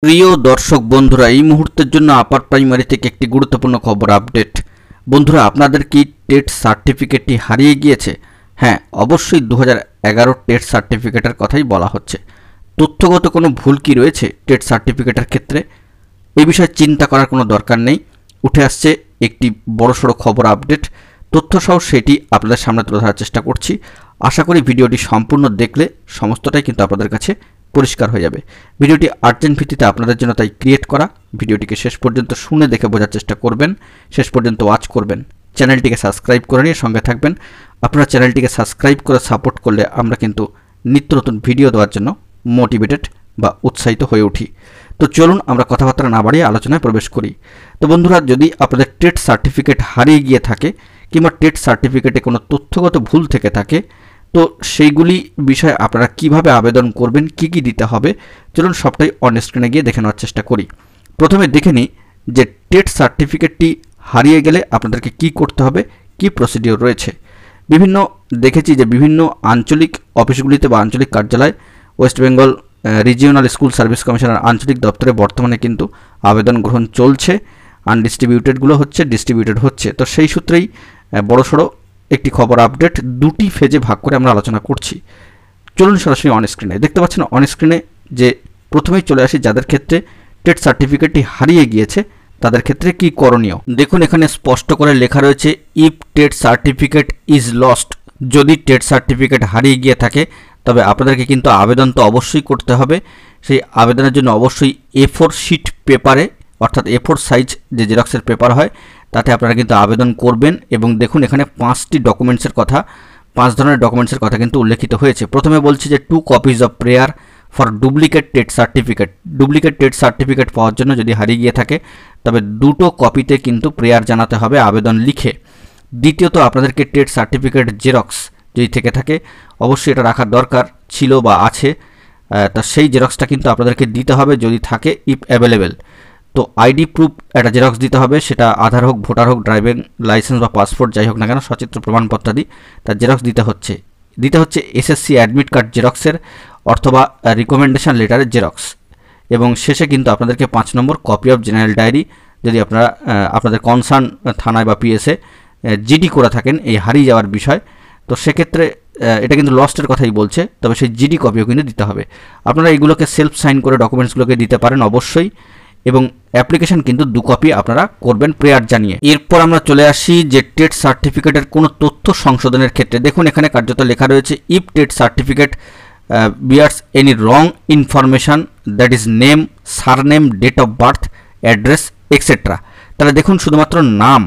প্রিয় দর্শক বন্ধুরা, এই মুহূর্তের জন্য আপার প্রাইমারি থেকে একটি গুরুত্বপূর্ণ খবর আপডেট। বন্ধুরা, আপনাদের কি টেট সার্টিফিকেটটি হারিয়ে গিয়েছে? হ্যাঁ, অবশ্যই 2011 টেট সার্টিফিকেটের কথাই বলা হচ্ছে। তথ্যগত কোনো ভুল কি রয়েছে টেট সার্টিফিকেটের ক্ষেত্রে? এই বিষয়ে চিন্তা করার কোনো দরকার নেই। উঠে আসছে একটি বড়সড় খবর আপডেট, তথ্যসহ সেটি আপনাদের সামনে তুলে ধরার চেষ্টা করছি। আশা করি ভিডিওটি সম্পূর্ণ দেখলে সমস্তটাই কিন্তু আপনাদের কাছে পরিষ্কার হয়ে যাবে। ভিডিওটি আর্জেন্ট ভিত্তিতে আপনাদের জন্য তাই ক্রিয়েট করা। ভিডিওটিকে শেষ পর্যন্ত শুনে দেখে বোঝার চেষ্টা করবেন, শেষ পর্যন্ত ওয়াচ করবেন। চ্যানেলটিকে সাবস্ক্রাইব করে নিয়ে সঙ্গে থাকবেন। আপনারা চ্যানেলটিকে সাবস্ক্রাইব করে সাপোর্ট করলে আমরা কিন্তু নিত্য নতুন ভিডিও দেওয়ার জন্য মোটিভেটেড বা উৎসাহিত হয়ে উঠি। তো চলুন আমরা কথাবার্তা না বাড়িয়ে আলোচনায় প্রবেশ করি। তো বন্ধুরা, যদি আপনাদের টেট সার্টিফিকেট হারিয়ে গিয়ে থাকে কিংবা টেট সার্টিফিকেটে কোনো তথ্যগত ভুল থেকে থাকে, তো সেইগুলি বিষয়ে আপনারা কিভাবে আবেদন করবেন, কি কি দিতে হবে, চলুন সবটাই অন স্ক্রিনে গিয়ে দেখে নেওয়ার চেষ্টা করি। প্রথমে দেখে নিই যে টেট সার্টিফিকেটটি হারিয়ে গেলে আপনাদেরকে কি করতে হবে, কি প্রসিডিওর রয়েছে। দেখেছি যে বিভিন্ন আঞ্চলিক অফিসগুলিতে বা আঞ্চলিক কার্যালয়, West Bengal regional school service কমিশনের আঞ্চলিক দপ্তরে বর্তমানে কিন্তু আবেদন গ্রহণ চলছে। আনডিস্ট্রিবিউটেডগুলো হচ্ছে, ডিস্ট্রিবিউটেড হচ্ছে। তো সেই সূত্রেই বড়সড় একটি খবর আপডেট দুটি ফেজে ভাগ করে আমরা আলোচনা করছি। চলুন সরাসরি অন স্ক্রিনে দেখতে পাচ্ছেন। অন স্ক্রিনে যে প্রথমেই চলে আসি, যাদের ক্ষেত্রে টেট সার্টিফিকেটটি হারিয়ে গিয়েছে তাদের ক্ষেত্রে কি করণীয়। দেখুন, এখানে স্পষ্ট করে লেখা রয়েছে, if TET certificate is lost. যদি টেট সার্টিফিকেট হারিয়ে গিয়ে থাকে তবে আপনাদেরকে কিন্তু আবেদন তো অবশ্যই করতে হবে। সেই আবেদনের জন্য অবশ্যই A4 শিট পেপারে, অর্থাৎ A4 সাইজ যে জেরক্সের পেপার হয়, তাতে আপনারা কিন্তু আবেদন করবেন। এবং দেখুন, এখানে 5টি ডকুমেন্টসের কথা, 5 ধরনের ডকুমেন্টসের কথা কিন্তু উল্লেখিত হয়েছে। প্রথমে বলছি যে 2 copies of prayer for duplicate TET certificate. Duplicate TET certificate পাওয়ার জন্য যদি হারিয়ে গিয়ে থাকে তবে 2টো কপিতে কিন্তু প্রেয়ার জানাতে হবে আবেদন লিখে। দ্বিতীয়ত, আপনাদেরকে টেট সার্টিফিকেট জেরক্স যদি থেকে থাকে, অবশ্যই এটা রাখার দরকার ছিল বা আছে, তা সেই জেরক্সটা কিন্তু আপনাদেরকে দিতে হবে যদি থাকে, ইফ অ্যাভেলেবেল। তো আইডি প্রুফ একটা জেরক্স দিতে হবে, সেটা আধার হোক, ভোটার হোক, ড্রাইভিং লাইসেন্স বা পাসপোর্ট যাই হোক না কেন, সচিত্র প্রমাণপত্রাদি তার জেরক্স দিতে হচ্ছে এসএসসি অ্যাডমিট কার্ড জেরক্সের অথবা রিকমেন্ডেশন লেটারের জেরক্স। এবং শেষে কিন্তু আপনাদেরকে 5 নম্বর কপি অফ জেনারেল ডায়েরি, যদি আপনারা আপনাদের কনসার্ন থানায় বা পিএসএ জিডি করে থাকেন এই হারিয়ে যাওয়ার বিষয়, তো সেক্ষেত্রে এটা কিন্তু লস্টের কথাই বলছে, তবে সেই জিডি কপিও কিন্তু দিতে হবে। আপনারা এগুলোকে সেলফ সাইন করে ডকুমেন্টসগুলোকে দিতে পারেন অবশ্যই। এবং অ্যাপ্লিকেশন কিন্তু 2 কপি আপনারা করবেন প্রেয়ার জানিয়ে। এরপর আমরা চলে আসি যে টেট সার্টিফিকেটের কোনো তথ্য সংশোধনের ক্ষেত্রে। দেখুন, এখানে কার্যত লেখা রয়েছে, if TET certificate bears any wrong information, that is name, surname, date of birth, address etcetera. তাহলে দেখুন, শুধুমাত্র নাম,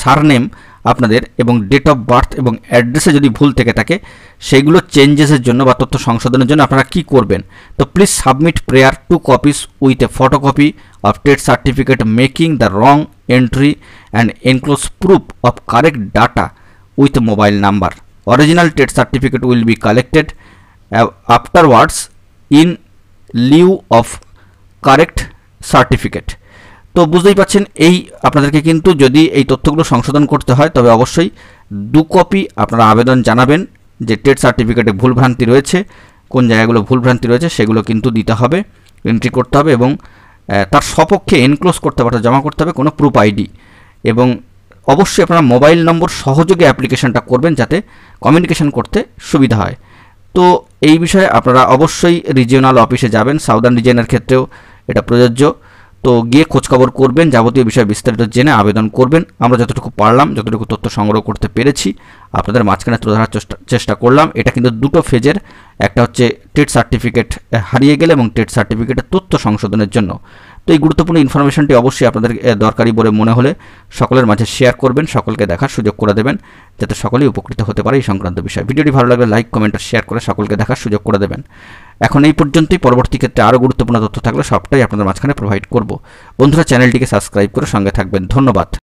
সারনেম আপনাদের এবং ডেট অফ বার্থ এবং অ্যাড্রেসে যদি ভুল থেকে থাকে, সেইগুলো চেঞ্জেসের জন্য বা তথ্য সংশোধনের জন্য আপনারা কি করবেন। তো please submit prayer 2 copies with a photocopy of TET certificate making the wrong entry and enclose proof of correct data with mobile number. Original TET certificate will be collected afterwards in Liu of correct certificate. তো বুঝতেই পাচ্ছেন, এই আপনাদেরকে কিন্তু যদি এই তথ্যগুলো সংশোধন করতে হয় তবে অবশ্যই 2 কপি আপনারা আবেদন জানাবেন যে টেট সার্টিফিকেটে ভুলভ্রান্তি রয়েছে, কোন জায়গাগুলো ভুলভ্রান্তি রয়েছে সেগুলো কিন্তু দিতে হবে, এন্ট্রি করতে হবে। এবং তার সপক্ষে এনক্লোজ করতে হবে, জমা করতে হবে কোনো প্রুফ আইডি। এবং অবশ্যই আপনারা মোবাইল নম্বর সহযোগে অ্যাপ্লিকেশনটা করবেন যাতে কমিউনিকেশন করতে সুবিধা হয়। তো এই বিষয়ে আপনারা অবশ্যই রিজিওনাল অফিসে যাবেন, সাউদার্ন রিজিয়নের ক্ষেত্রেও এটা প্রযোজ্য। তো গিয়ে খোঁজখবর করবেন, যাবতীয় বিষয়ে বিস্তারিত জেনে আবেদন করবেন। আমরা যতটুকু পারলাম, যতটুকু তথ্য সংগ্রহ করতে পেরেছি আপনাদের মাঝখানে তুলে ধরার চেষ্টা করলাম। এটা কিন্তু 2টো ফেজের, একটা হচ্ছে টেট সার্টিফিকেট হারিয়ে গেলে এবং টেট সার্টিফিকেটের তথ্য সংশোধনের জন্য। তো এই গুরুত্বপূর্ণ ইনফরমেশনটি অবশ্যই আপনাদের দরকারি বলে মনে হলে সকলের মাঝে শেয়ার করবেন, সকলকে দেখার সুযোগ করে দেবেন, যাতে সকলেই উপকৃত হতে পারে এই সংক্রান্ত বিষয়। ভিডিওটি ভালো লাগলে লাইক, কমেন্ট আর শেয়ার করে সকলকে দেখার সুযোগ করে দেবেন। এখন এই পর্যন্তই। পরবর্তী ক্ষেত্রে আরও গুরুত্বপূর্ণ তথ্য থাকলে সবটাই আপনাদের মাঝখানে প্রোভাইড করব। বন্ধুরা, চ্যানেলটিকে সাবস্ক্রাইব করে সঙ্গে থাকবেন। ধন্যবাদ।